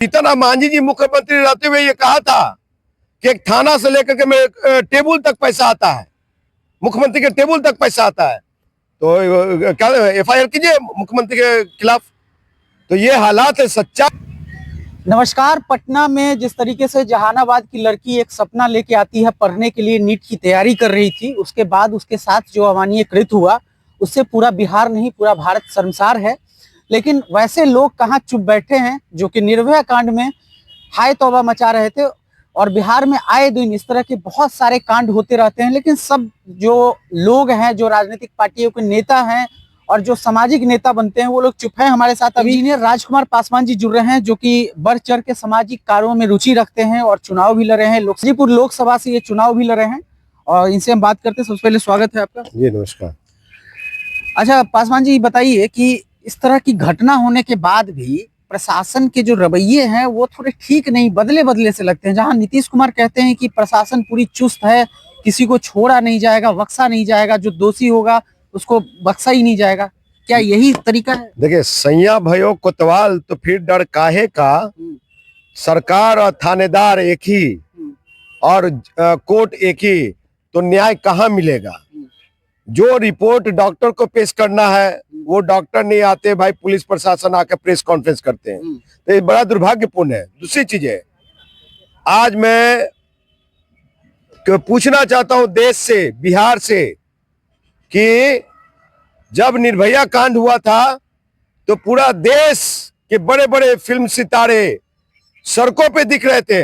जीतन राम मांझी जी मुख्यमंत्री रहते हुए ये कहा था कि एक थाना से लेकर के मेरे टेबल तक पैसा आता है, मुख्यमंत्री के टेबल तक पैसा आता है, तो क्या एफआईआर कीजिए मुख्यमंत्री के खिलाफ। तो ये हालात है सच्चा। नमस्कार। पटना में जिस तरीके से जहानाबाद की लड़की एक सपना लेके आती है, पढ़ने के लिए नीट की तैयारी कर रही थी, उसके बाद उसके साथ जो अमानवीय कृत्य हुआ उससे पूरा बिहार नहीं पूरा भारत शर्मसार है। लेकिन वैसे लोग कहाँ चुप बैठे हैं जो कि निर्भया कांड में हाय तौबा मचा रहे थे। और बिहार में आए दिन इस तरह के बहुत सारे कांड होते रहते हैं, लेकिन सब जो लोग हैं, जो राजनीतिक पार्टियों के नेता हैं और जो सामाजिक नेता बनते हैं, वो लोग चुप हैं। हमारे साथ अभी इंजीनियर राजकुमार पासवान जी जुड़ रहे हैं, जो कि बढ़ चढ़ के सामाजिक कार्यों में रुचि रखते हैं और चुनाव भी लड़े हैं। गाजीपुर लोकसभा से ये चुनाव भी लड़े हैं और इनसे हम बात करते हैं। सबसे पहले स्वागत है आपका। जी नमस्कार। अच्छा पासवान जी, बताइए कि इस तरह की घटना होने के बाद भी प्रशासन के जो रवैये हैं वो थोड़े ठीक नहीं, बदले बदले से लगते हैं। जहां नीतीश कुमार कहते हैं कि प्रशासन पूरी चुस्त है, किसी को छोड़ा नहीं जाएगा, बख्शा नहीं जाएगा, जो दोषी होगा उसको बख्शा ही नहीं जाएगा, क्या यही तरीका है? देखिए सैया भयो कोतवाल तो फिर डर काहे का, सरकार और थानेदार एक ही और कोर्ट एक ही, तो न्याय कहाँ मिलेगा? जो रिपोर्ट डॉक्टर को पेश करना है वो डॉक्टर नहीं आते, भाई पुलिस प्रशासन आकर प्रेस कॉन्फ्रेंस करते हैं, तो ये बड़ा दुर्भाग्यपूर्ण है। दूसरी चीज है, आज मैं पूछना चाहता हूं देश से, बिहार से, कि जब निर्भया कांड हुआ था तो पूरा देश के बड़े बड़े फिल्म सितारे सड़कों पे दिख रहे थे,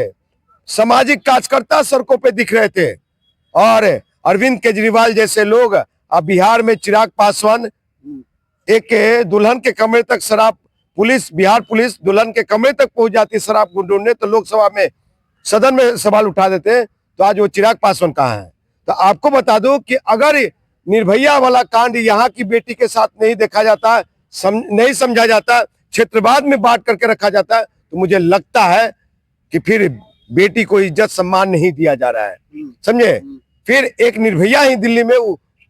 सामाजिक कार्यकर्ता सड़कों पे दिख रहे थे, और अरविंद केजरीवाल जैसे लोग, अब बिहार में चिराग पासवान एक दुल्हन के कमरे तक शराब, पुलिस, बिहार पुलिस दुल्हन के कमरे तक पहुंच जाती शराब ढूंढने, तो लोकसभा में, सदन में सवाल उठा देते हैं। तो आज वो चिराग पासवान कहाँ है? तो आपको बता दूं कि अगर निर्भया वाला कांड यहाँ की बेटी के साथ नहीं देखा जाता, नहीं समझा जाता, क्षेत्रवाद में बांट करके रखा जाता, तो मुझे लगता है कि फिर बेटी को इज्जत सम्मान नहीं दिया जा रहा है, समझे? फिर एक निर्भया ही दिल्ली में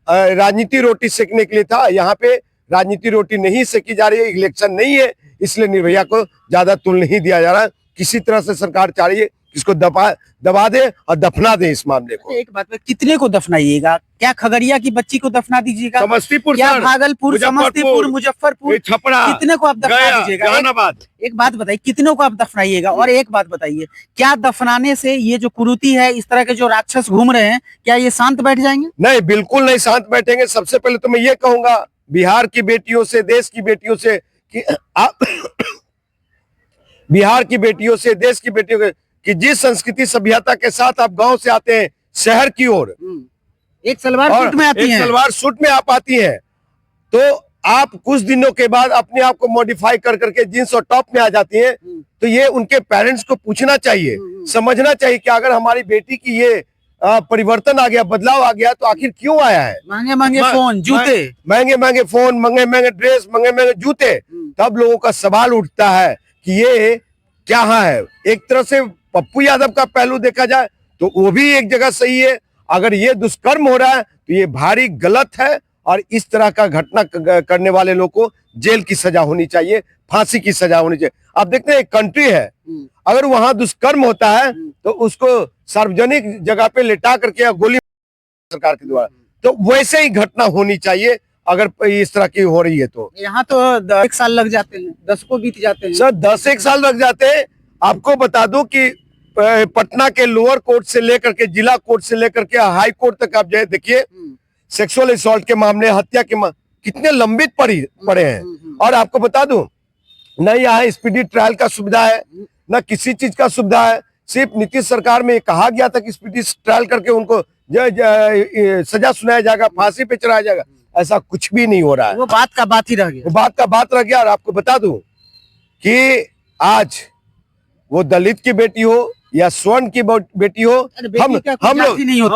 राजनीति रोटी सेकने के लिए था, यहाँ पे राजनीति रोटी नहीं सेकी जा रही है, इलेक्शन नहीं है, इसलिए निर्भया को ज्यादा तुल नहीं दिया जा रहा। किसी तरह से सरकार चाह रही है इसको दबा दे और दफना दे इस मामले को। एक बात, कितने को दफनाइएगा? क्या खगड़िया की बच्ची को दफना दीजिएगा? समस्तीपुर, क्या भागलपुर, समस्तीपुर, मुजफ्फरपुर, छपरा, कितने को आप दफना दीजिएगा? एक बात बताइए, कितनों को आप दफनाइएगा? और एक बात बताइए, क्या दफनाने से ये जो कुरीति है, इस तरह के जो राक्षस घूम रहे हैं, क्या ये शांत बैठ जाएंगे? नहीं, बिल्कुल नहीं शांत बैठेंगे। सबसे पहले तो मैं ये कहूंगा बिहार की बेटियों से, देश की बेटियों से, कि आप बिहार की बेटियों से, देश की बेटियों के, कि जिस संस्कृति सभ्यता के साथ आप गांव से आते हैं शहर की ओर, एक सलवार सूट में आती हैं, सलवार सूट में आप आती हैं, तो आप कुछ दिनों के बाद अपने आप को मॉडिफाई कर करके जींस और टॉप में आ जाती हैं। तो ये उनके पेरेंट्स को पूछना चाहिए, समझना चाहिए कि अगर हमारी बेटी की ये परिवर्तन आ गया, बदलाव आ गया, तो आखिर क्यों आया है? महंगे महंगे फोन, जूते, महंगे महंगे फोन, महंगे महंगे ड्रेस, महंगे महंगे जूते, तब लोगों का सवाल उठता है कि ये क्या है। एक तरह से पप्पू यादव का पहलू देखा जाए तो वो भी एक जगह सही है। अगर ये दुष्कर्म हो रहा है तो ये भारी गलत है, और इस तरह का घटना करने वाले लोग को जेल की सजा होनी चाहिए, फांसी की सजा होनी चाहिए। आप देखते हैं एक कंट्री है, अगर वहां दुष्कर्म होता है तो उसको सार्वजनिक जगह पे लेटा करके गोली सरकार के द्वारा, तो वैसे ही घटना होनी चाहिए अगर इस तरह की हो रही है। तो यहाँ तो 1 साल लग जाते हैं, 10 को बीत जाते हैं सर, 10 साल लग जाते हैं। आपको बता दूं कि पटना के लोअर कोर्ट से लेकर के, जिला कोर्ट से लेकर के हाई कोर्ट तक आप देखिए, सेक्सुअल असॉल्ट के मामले, हत्या के कितने लंबित पड़े हैं। और आपको बता दूं, न यहाँ स्पीडी ट्रायल का सुविधा है, न किसी चीज का सुविधा है। सिर्फ नीतीश सरकार में कहा गया था कि स्पीडी ट्रायल करके उनको सजा सुनाया जाएगा, फांसी पे चढ़ाया जाएगा, ऐसा कुछ भी नहीं हो रहा है। वो बात का बात ही रह गया, वो बात का बात रह गया। और आपको बता दूं कि आज वो दलित की बेटी हो या स्वर्ण की बेटी हो, हम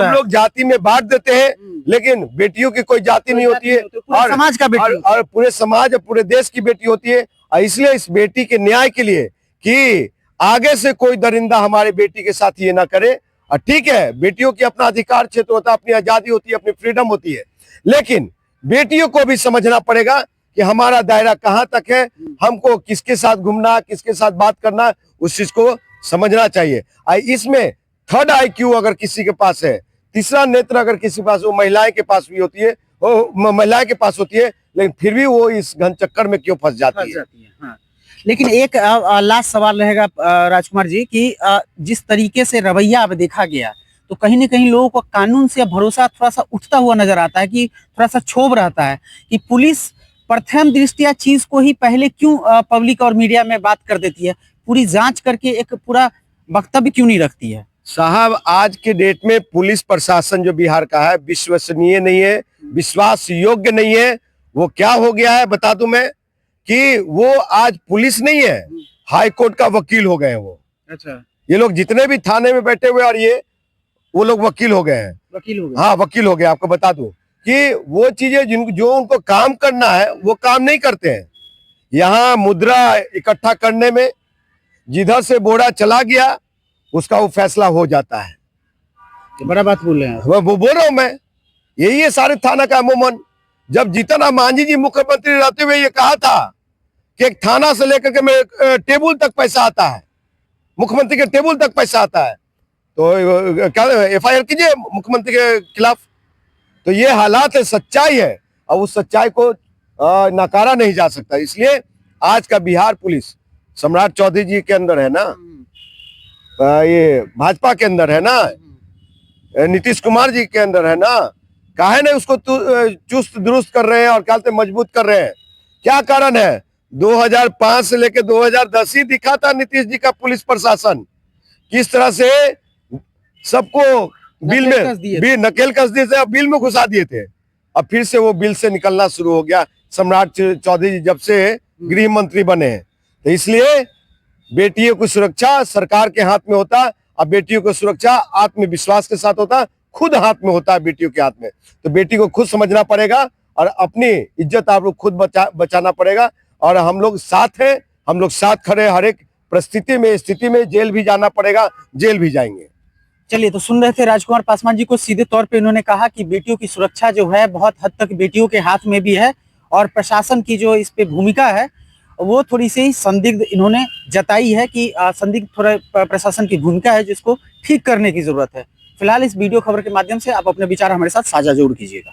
लोग जाति में बांट देते हैं, लेकिन बेटियों की कोई जाति नहीं होती है, और समाज का बेटी, और पूरे समाज और पूरे देश की बेटी होती है। और इसलिए इस बेटी के न्याय के लिए कि आगे से कोई दरिंदा हमारे बेटी के साथ ये ना करे। और ठीक है, बेटियों की अपना अधिकार क्षेत्र होता है, अपनी आजादी होती है, अपनी फ्रीडम होती है, लेकिन बेटियों को भी समझना पड़ेगा कि हमारा दायरा कहां तक है, हमको किसके साथ घूमना, किसके साथ बात करना, उस चीज को समझना चाहिए। इसमें थर्ड IQ अगर किसी के पास है, तीसरा नेत्र अगर किसी के पास, वो महिलाएं के पास भी होती है, वो महिलाएं के पास होती है, लेकिन फिर भी वो इस घन चक्कर में क्यों फंस जाती है। हाँ। लेकिन एक लास्ट सवाल रहेगा राजकुमार जी कि जिस तरीके से रवैया अब देखा गया, तो कहीं न कहीं लोगों को कानून से भरोसा थोड़ा सा उठता हुआ नजर आता है, कि थोड़ा सा क्षोभ रहता है कि पुलिस प्रथम दृष्टया चीज को ही पहले क्यों पब्लिक और मीडिया में बात कर देती है, पूरी जांच करके एक पूरा वक्तव्य क्यों नहीं रखती है। साहब, आज के डेट में पुलिस प्रशासन जो बिहार का है विश्वसनीय नहीं है, विश्वास योग्य नहीं है। वो क्या हो गया है बता दूं मैं, कि वो आज पुलिस नहीं है, हाई कोर्ट का वकील हो गए हैं वो। अच्छा, ये लोग जितने भी थाने में बैठे हुए और ये वो लोग वकील हो गए हैं। वकील हो गए। हाँ, वकील हो गए। आपको बता दूं कि वो चीजें जो उनको काम करना है वो काम नहीं करते हैं। यहाँ मुद्रा इकट्ठा करने में जिधर से बोरा चला गया उसका वो फैसला हो जाता है। बड़ा बात बोल रहे हैं। वो बोल रहा हूं मैं, यही है सारे थाना का अमूमन। जब जीतन राम मांझी जी मुख्यमंत्री रहते हुए ये कहा था कि एक थाना से लेकर के मेरे टेबल तक पैसा आता है, मुख्यमंत्री के टेबल तक पैसा आता है, तो क्या FIR कीजिए मुख्यमंत्री के खिलाफ। तो ये हालात है, सच्चाई है, और उस सच्चाई को नकारा नहीं जा सकता। इसलिए आज का बिहार पुलिस सम्राट चौधरी जी के अंदर है ना, ये भाजपा के अंदर है ना, नीतीश कुमार जी के अंदर है ना, काहे ने उसको चुस्त दुरुस्त कर रहे हैं और कहते मजबूत कर रहे हैं। क्या कारण है? 2005 से लेकर 2010 ही दिखा था नीतीश जी का पुलिस प्रशासन किस तरह से सबको बिल में नकेल कस दिए थे, बिल में घुसा दिए थे। अब फिर से वो बिल से निकलना शुरू हो गया सम्राट चौधरी जी जब से गृह मंत्री बने हैं। तो इसलिए बेटियों की सुरक्षा सरकार के हाथ में होता, और बेटियों की सुरक्षा आत्मविश्वास के साथ होता, खुद हाथ में होता है बेटियों के हाथ में। तो बेटी को खुद समझना पड़ेगा और अपनी इज्जत आप लोग खुद बचाना पड़ेगा। और हम लोग साथ हैं, हम लोग साथ खड़े, हर एक परिस्थिति में स्थिति में जेल भी जाना पड़ेगा, जेल भी जाएंगे। चलिए, तो सुन रहे थे राजकुमार पासवान जी को। सीधे तौर पे इन्होंने कहा कि बेटियों की सुरक्षा जो है बहुत हद तक बेटियों के हाथ में भी है, और प्रशासन की जो इस पे भूमिका है वो थोड़ी सी संदिग्ध इन्होंने जताई है कि संदिग्ध थोड़ा प्रशासन की भूमिका है जिसको ठीक करने की जरूरत है। फिलहाल इस वीडियो खबर के माध्यम से आप अपने विचार हमारे साथ साझा जरूर कीजिएगा।